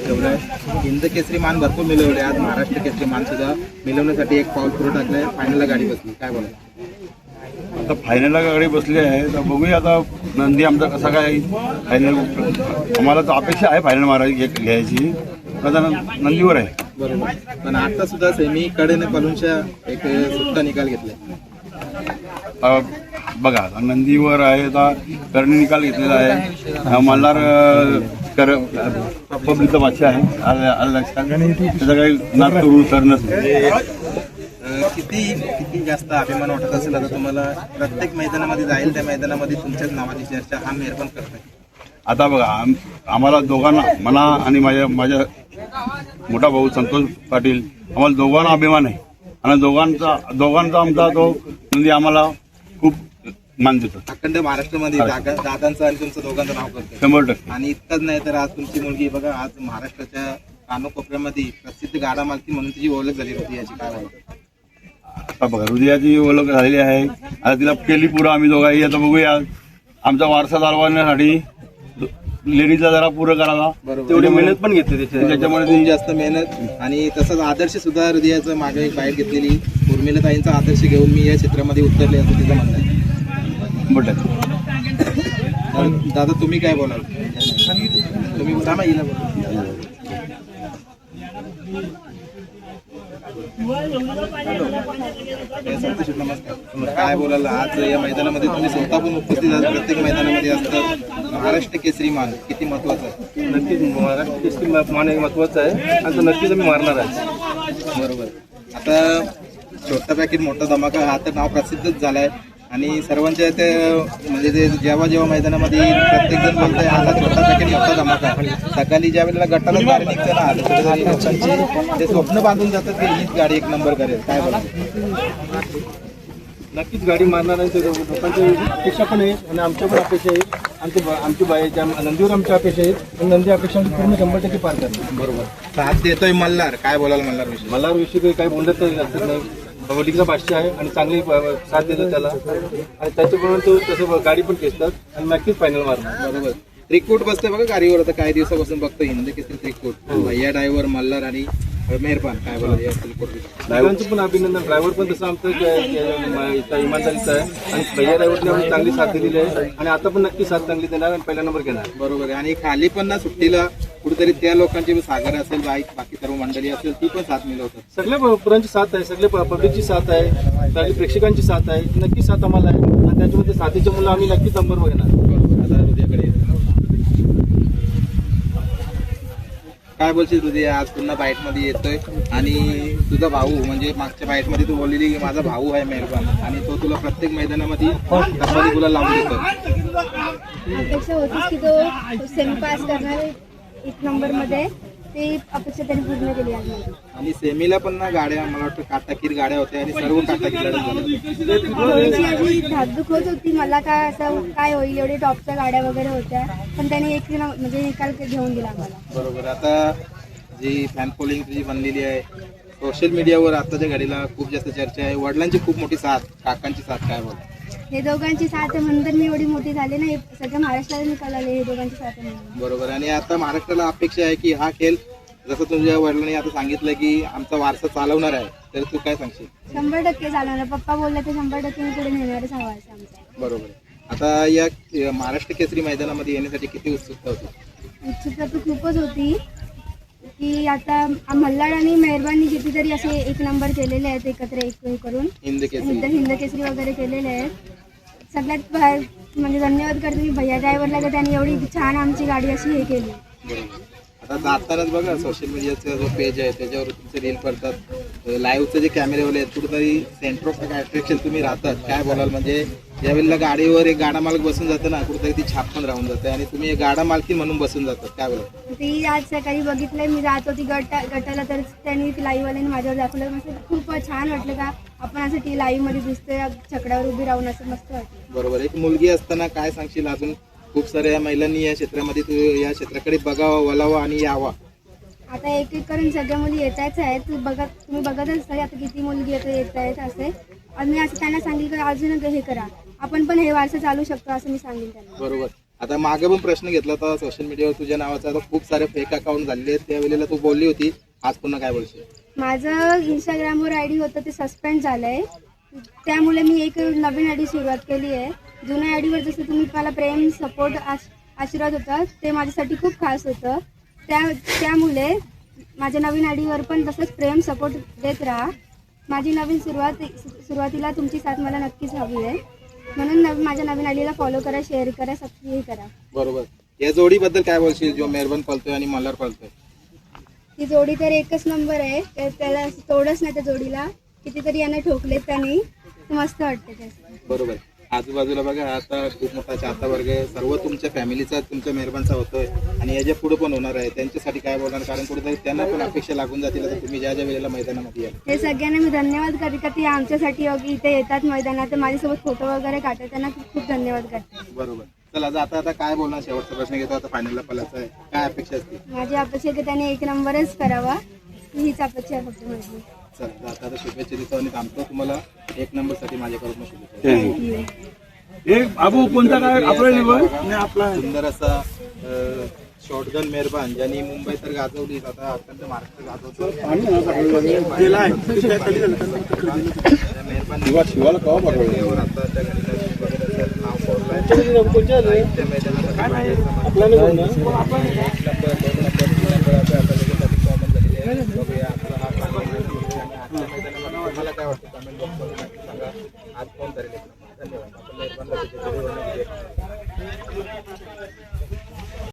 ठेवलंय. हिंद केसरी मान भरपूर मिळवले, आज महाराष्ट्र केसरी मान सुद्धा मिळवण्यासाठी एक पाऊल पुढे टाकलंय. फायनलला गाडी बसली, काय बोला? आता फायनलला गाडी बसली आहे तर बघूया आता नंदी आमचा कसा काय फायनल. आम्हाला तर अपेक्षा आहे फायनल घ्यायची, आता नंदीवर आहे. बरोबर, पण आता सुद्धा सेमी कडेने पलूनच्या एक सुट्टा निकाल घेतलाय. बघा नंदीवर आहे, आता करणे निकाल घेतलेला आहे. मल्हार पब्लिकचा बादशाह आहे, त्याचा काही नाच करू सर नसते. किती जास्त अभिमान वाटत असेल आता तुम्हाला? प्रत्येक मैदानामध्ये जाईल त्या मैदानामध्ये तुमच्याच नावाची चर्चा हा मेहरबान करताय. आता बघा आम्हाला दोघांना, मला आणि माझ्या मोठा भाऊ संतोष पाटील, आम्हाला दोघांना अभिमान आहे. आणि दोघांचा आमचा तो नंदी आम्हाला खूप मान देतो. अखंड महाराष्ट्रामध्ये दादांचं आणि तुमचं दोघांचं नाव करतो 100%. आणि इतकंच नाही तर आज तुमची मुलगी बघा, आज महाराष्ट्राच्या कानकोपऱ्यामध्ये प्रसिद्ध गाडा मालकी म्हणून तिची ओळख झाली होती, याची काय आहे? आता बघा हृदयाची ओळख झालेली आहे, आता तिला केली पुरं आम्ही दोघांही. आता बघूया आमचा वारसा चालवण्यासाठी लेडीजला जरा पुरं करावा, तेवढी मेहनत पण घेतली त्याच्यामुळे खूप जास्त मेहनत. आणि तसंच आदर्श सुद्धा हृदयाचं मागे एक बाहेर घेतलेली उर्मिलाताईंचा आदर्श घेऊन मी या क्षेत्रामध्ये उतरले असं तिचं म्हणणं आहे. दादा तुम्ही काय बोलाल? तुम्ही सांगा येईल. नमस्कार, काय बोलाल? आज या मैदानामध्ये तुम्ही स्वतः पण उपस्थित आहात, प्रत्येक मैदानामध्ये असतं. महाराष्ट्र केसरी मान किती महत्वाचं आहे? नक्कीच महाराष्ट्र केसरी मान हे महत्वाचं आहे आणि तो नक्कीच आम्ही मारणार आहे. बरोबर. आता छोटा पॅकेट मोठा धमाका हा तर नाव प्रसिद्धच झालाय आणि सर्वांच्या ते म्हणजे ते जेव्हा मैदानामध्ये प्रत्येक जण बोलतोय आता छोटा पॅकेट मोठा धमाका. सकाळी ज्या वेळेला गटाला गाडी निघते ना, लोकांची ते स्वप्न बांधून जातात की हीच गाडी एक नंबर करेल. काय बोला? नक्कीच गाडी मारणार आहे. लोकांची अपेक्षा पण आहे आणि आमच्या पण अपेक्षा आहे. आमची बाईच्या नंदीवर आमच्या अपेक्षा आहेत आणि नंदी अपेक्षा पूर्ण 100% पार करणार. बरोबर. साथ देतोय मल्हार, काय बोलाल मल्हार विषयी? मल्हार विषयी काही बोलत नाही, पब्लिकचा बादशाह आहे आणि चांगली साथ देतो त्याला आणि त्याच्याप्रमाणे तो तसं गाडी पण खेचतात आणि नक्कीच फायनल मारणार. बरोबर. त्रिकूट बसतोय बघा गाडीवर, आता काही दिवसापासून बघतो हिंद केसरी त्रिकूट. भैया ड्रायव्हर, मल्हार आणि मेहरबान, काय बोला या त्रिकूट? ड्रायव्हरचं पण अभिनंदन. ड्रायव्हर पण तसं आमचं इमानदारीचं आहे आणि भैया ड्रायव्हरने आम्ही चांगली साथ दिलेली आहे आणि आता पण नक्की साथ चांगली देणार आणि पहिला नंबर घेणार. बरोबर आहे. आणि खाली पण ना सुट्टीला कुठेतरी त्या लोकांची सागर असेल, बाकी सर्व मंडळी असेल, ती पण साथ मिळवतात. सगळ्या पुरांची साथ आहे, सगळ्या पब्लिकची साथ आहे, सगळ्या प्रेक्षकांची साथ आहे, नक्की साथ आम्हाला आहे आणि त्याच्यामध्ये साथीच्या मुलं आम्ही नक्कीच नंबर घेणार. बरोबर. आता हृदयाकडे काय बोलशील? तुझे आज पुन्हा बाईट मध्ये येतोय आणि तुझा भाऊ म्हणजे मागच्या बाईट मध्ये तू बोललेली की माझा भाऊ आहे मेहरबान आणि तो तुला प्रत्येक मैदानामध्ये कपाली तुला लावून देतो. अपेक्षा होतीच की तो सेमी पास करणार एक नंबर मध्ये, ती अपेक्षा त्यांनी पूर्ण केली आज. आणि सेमीला पण ना गाड्या मला वाटतं काटाकीर गाड्या होत्या आणि सर्व काटाकीर लढत झाल्या. थोडीशी अशी धाकधूक होत होती मला, काय असं काय होईल, एवढे टॉपच्या गाड्या वगैरे होत्या, पण त्यांनी एक म्हणजे निकाल घेऊन दिला आम्हाला. बरोबर. आता जी फॅन फॉलोइंग तुझी बनलेली आहे सोशल मीडियावर आताच्या घडीला खूप जास्त चर्चा आहे. वडिलांची खूप मोठी साथ, काकांची साथ, काय बोल? हे दोघांची साथ आहे म्हणून तर मी एवढी मोठी झाली ना, सगळ्या महाराष्ट्राला निकाल आले हे दोघांची साथ आहे म्हणून. बरोबर. आणि आता महाराष्ट्राला अपेक्षा आहे की हा खेळ जसं तुझ्या वडिलांनी आता सांगितलं की आमचा वारसा चालवणार आहे, तर तू काय सांगशील? 100% चालवणार. पप्पा बोलले ते 100% मी पुढे नेणारच हा वारसा आमचा. बरोबर. आता या महाराष्ट्र केसरी मैदानामध्ये येण्यासाठी किती उत्सुकता होती? उत्सुकता तर खूपच होती की आता मल्हार आणि मेहरबानी कितीतरी असे एक नंबर केलेले आहेत एकत्र एक करून हिंद केसरी वगैरे केलेले आहेत. सगळ्यात म्हणजे धन्यवाद करते मी भैया ड्रायव्हरला की त्यांनी एवढी छान आमची गाडी अशी हे केली. बरोबर. आता जातानाच बघा सोशल मीडियाचा जो पेज आहे त्याच्यावर तुमचे रील करतात, लाईव्हचे जे कॅमेरेवाले आहेत कुठेतरी सेंटर ऑफ अट्रॅक्शन तुम्ही राहतात. काय बोलाल? म्हणजे ज्यावेळेला गाडीवर एक गाडा मालक बसून जातं ना, कुठेतरी ती छाप पण राहून जाते आणि तुम्ही एक गाडा मालकी म्हणून बसून जातात. काय बोलाल? ती आज सकाळी बघितलंय, मी जात होती गटाला तर त्यांनी ती लाईव्हवाल्याने माझ्यावर दाखवलं. म्हणजे खूप छान वाटलं का आपण असं टी लाईव्ह मध्ये दिसतोय छकड्यावर उभी राहून, असं मस्त वाटलं. बरोबर. एक मुलगी असताना काय सांगशील? अजून खूप साऱ्या महिलांनी या क्षेत्रामध्ये या क्षेत्राकडे बघावं, वळावं आणि यावं. आता एक एक करून सगळ्या मुली येताच आहेत. तुम्ही बघतच असता आता किती मुलगी येत आहेत असे. आणि मी असं त्यांना सांगितलं की अजून हे करा, आपण पण हे वारसा चालू शकतो असं मी सांगेन त्यांना. बरोबर. आता मागे पण प्रश्न घेतला होता सोशल मीडियावर तुझ्या नावाचा, आता खूप सारे फेक अकाउंट झालेले आहेत, त्यावेळेला तू बोलली होती, आज पुन्हा काय बोलशील? माझं इंस्टाग्रामवर आयडी होतं ते सस्पेंड झालंय, त्यामुळे मी एक नवीन आयडी सुरुवात केली आहे. जुन्या आयडीवर जसं तुम्ही मला प्रेम सपोर्ट आशीर्वाद होता ते माझ्यासाठी खूप खास होतं. त्यामुळे माझ्या नवीन आयडीवर पण तसंच प्रेम सपोर्ट देत राहा. माझी नवीन सुरुवातीला तुमची साथ मला नक्कीच हवी आहे, म्हणून माझ्या नवीन आयडीला फॉलो करा, शेअर करा, सबस्क्राईब करा. बरोबर. या जोडीबद्दल काय बोलशील जो मेहरबान पळतोय आणि मल्हार पळतोय? ती जोडी तर एकच नंबर आहे, त्याला तोडच नाही त्या जोडीला. कितीतरी यांना ठोकलेत त्यांनी, मस्त वाटते त्याचं. बरोबर. आजूबाजूला बघा आता खूप मोठा चाहता वर्ग आहे, सर्व तुमच्या फॅमिलीचा तुमच्या मेहरबानचा होतोय आणि याच्या पुढे पण होणार आहे. त्यांच्यासाठी काय बोलणार? कारण कुठेतरी त्यांना पण अपेक्षा लागून जातील आता तुम्ही ज्या ज्या वेळेला मैदानामध्ये याल. हे सगळ्यांना मी धन्यवाद करते का ती आमच्यासाठी इथे येतात मैदानात, मैदानात फोटो वगैरे काढतात, त्यांना खूप धन्यवाद करते. बरोबर. चला आता काय बोलणार? शेवटचा प्रश्न घेतो. आता फायनलला पळायचं आहे, काय अपेक्षा असते? माझी अपेक्षा आहे की त्याने एक नंबरच करावा, हीच अपेक्षा आहे फक्त माझी. चला आता शुभेच्छा देतो आणि थांबतो. तुम्हाला एक नंबरसाठी माझ्याकडून शुभेच्छा. थँक्यू. बाबू कोणता काय आपला सुंदर असा शॉटगन मेहरबान ज्यांनी मुंबई तर गाजवली, आता अखंड महाराष्ट्र गाजवतो. मेहरबान शिवाला कवा पाठवलं? आता त्या घरी नाव सोडलंय. त्या मैदानात